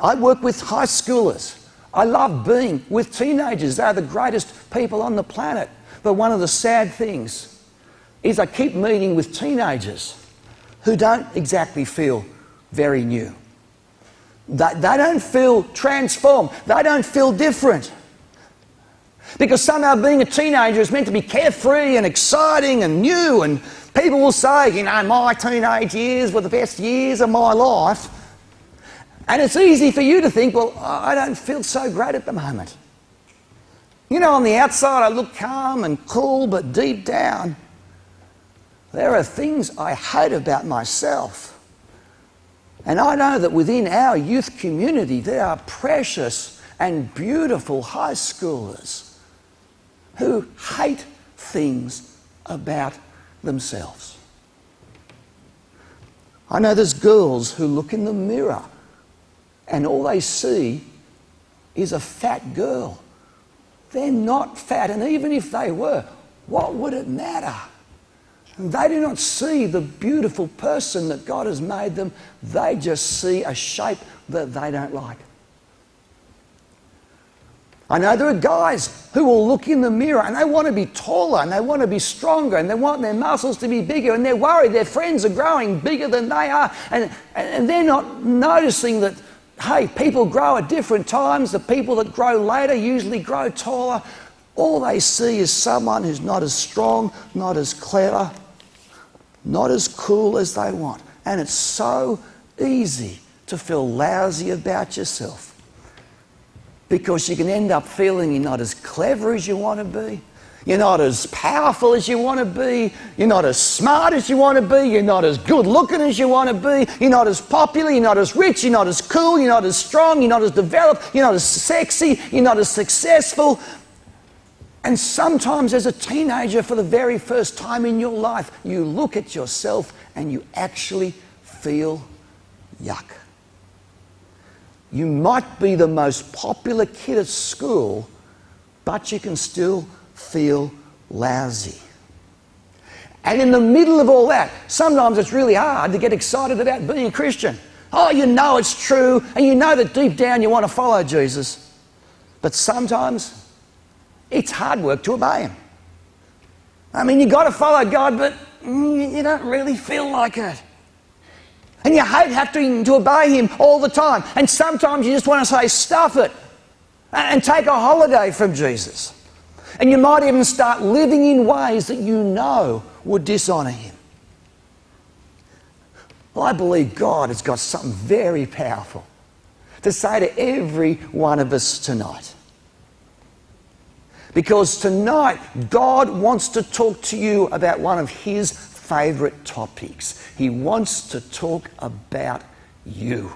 I work with high schoolers. I love being with teenagers. They're the greatest people on the planet. But one of the sad things is I keep meeting with teenagers who don't exactly feel very new. They don't feel transformed. They don't feel different. Because somehow being a teenager is meant to be carefree and exciting and new, and people will say, you know, my teenage years were the best years of my life. And it's easy for you to think, well, I don't feel so great at the moment. You know, on the outside I look calm and cool, but deep down there are things I hate about myself. And I know that within our youth community there are precious and beautiful high schoolers who hate things about themselves. I know there's girls who look in the mirror and all they see is a fat girl. They're not fat, and even if they were, what would it matter? They do not see the beautiful person that God has made them. They just see a shape that they don't like. I know there are guys who will look in the mirror and they want to be taller and they want to be stronger and they want their muscles to be bigger, and they're worried their friends are growing bigger than they are, and they're not noticing that, hey, people grow at different times. The people that grow later usually grow taller. All they see is someone who's not as strong, not as clever, not as cool as they want. And it's so easy to feel lousy about yourself, because you can end up feeling you're not as clever as you want to be, you're not as powerful as you want to be, you're not as smart as you want to be, you're not as good looking as you want to be, you're not as popular, you're not as rich, you're not as cool, you're not as strong, you're not as developed, you're not as sexy, you're not as successful. And sometimes as a teenager, for the very first time in your life, you look at yourself and you actually feel yuck. You might be the most popular kid at school, but you can still feel lousy. And in the middle of all that, sometimes it's really hard to get excited about being a Christian. Oh, you know it's true, and you know that deep down you want to follow Jesus. But sometimes it's hard work to obey him. I mean, you've got to follow God, but you don't really feel like it. And you hate having to obey him all the time. And sometimes you just want to say, stuff it, and take a holiday from Jesus. And you might even start living in ways that you know would dishonour him. Well, I believe God has got something very powerful to say to every one of us tonight. Because tonight, God wants to talk to you about one of his favourite topics. He wants to talk about you.